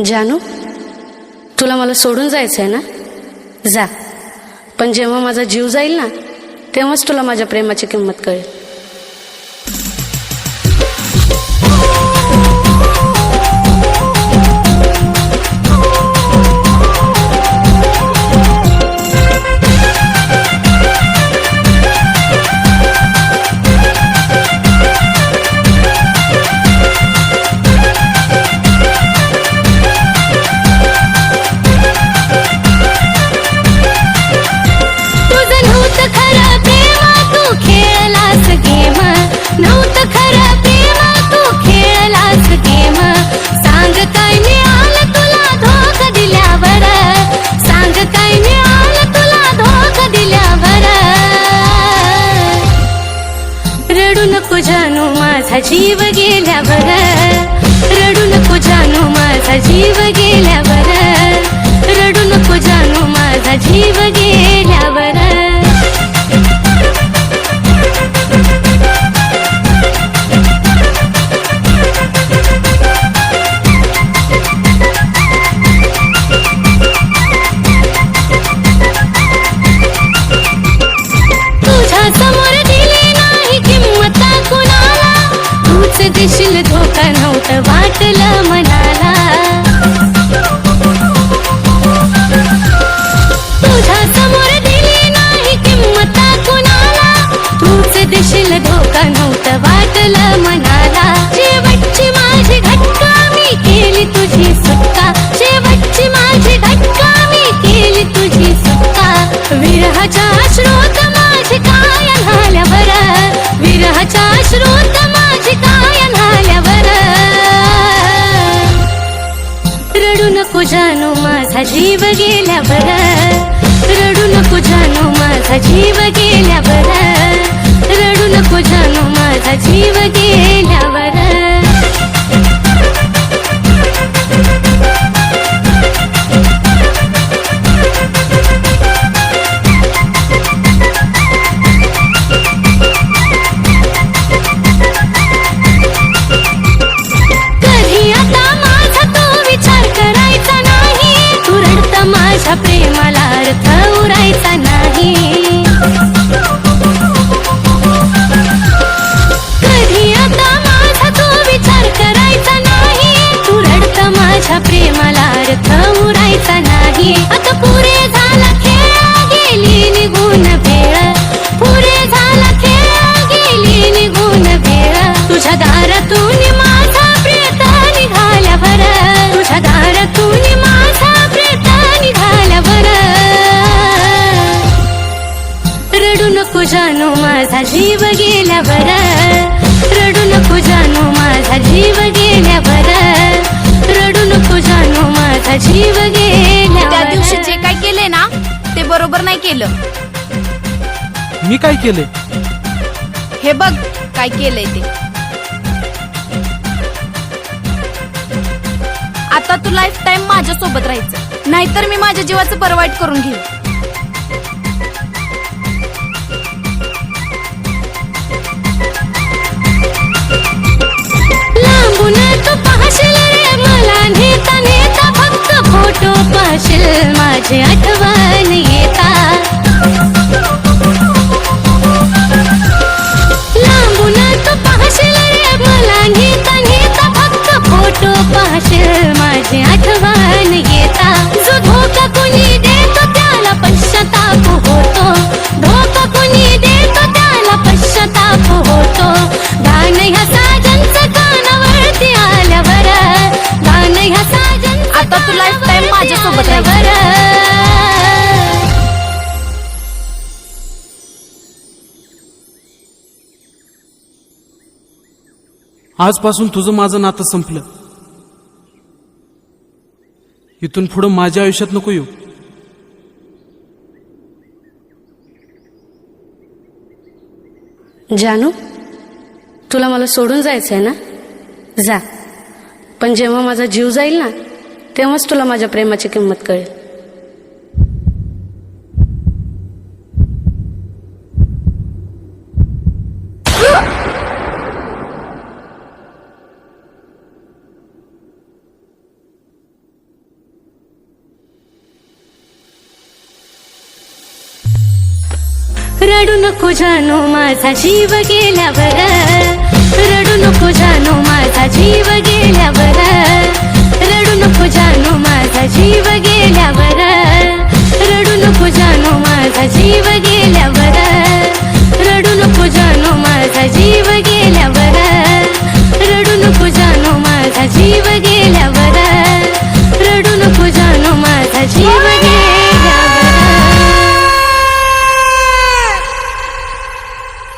जानू, तुला मला सोडून जायचं आहे ना? जा. पण जेव्हा माझा जीव जाईल ना, तेव्हाच तुला माझ्या प्रेमाची किंमत कळेल. रडू नको जानू माझा जीव गेल्यावर, रडू नको जानू माझा जीव गेल्यावर, रडू नको जानू माझा जीव गेल्यावर. देशील धोका नव्हतं वाटलं मनाला, तुझ्या समोर दिली नाही किंमत कुणाला, तूच देशील धोका नव्हतं वाटलं मनाला. शेवटची माझी घटका मी केली तुझी सुटका, शेवटची माझी घटका मी केली तुझी सुटका. विरहाच्या अश्रूत माझी काय झाल्यावर, विरहाच्या अश्रूत माझी काय रडू नको जानू माझा जीव गेल्यावर, रडू नको जानू माझा जीव गेल्यावर, रडू नको जानू माझा जीव गेल्यावर. माझ्या प्रेमाला अर्थ उरायचा नाही, कधी आता माझा तो विचार करायचा नाही. तू रडत माझ्या प्रेमाला अर्थ उरायचा नाही. आता पुरे झाला खेळ गेली निघून भेळ, पुरे झाला खेळ गेली निघून भेळ. तुझ्या दारातून माझा प्रेत निघाल्यावर, तुझ्या दारातून माझा प्रेत निघाल्यावर, रडू नको जानू माझा जीव गेल्यावर, रडू नको जानू माझा जीव गेल्यावर, रडू नको जानू माझा जीव गेल्यावर. त्या दिवशी जे काय केले ना ते बरोबर नाही केलं. मी काय केले? हे बघ काय केलंय ते. आता तू लाईफ टाइम माझ्या सोबत राहायचं, नाहीतर मी माझ्या जीवाचं परवाईट करून घेईन. लांबून तू पाहशील रे मला नेता नेता, फक्त फोटो पाहशील माझी आठवण येता. लांबून तू पाहशील रे मला नेता नेता, फक्त फोटो पाहशील माझी आठवण येता. जो धोका कोणी देतो त्याला पश्चाताप होतो, धोका कोणी देतो त्याला पश्चाताप होतो. गाणं ह्या साजनचं कानावरती आल्यावर, गाणं ह्या साजनचं आता तू लाईफ टाइम माझ्या सोबत राहायचं. आजपासून तुझं माझं नातं संपलं. इथून पुढं माझ्या आयुष्यात नको येऊ. जानू, तुला मला सोडून जायचं आहे ना? जा. पण जेव्हा माझा जीव जाईल ना, तेव्हाच तुला माझ्या प्रेमाची किंमत कळेल. रडू नको जानू माझा जीव गेल्यावर, रडू नको जानू माझा जीव गेल्यावर, रडू नको जानू माझा जीव गेल्यावर.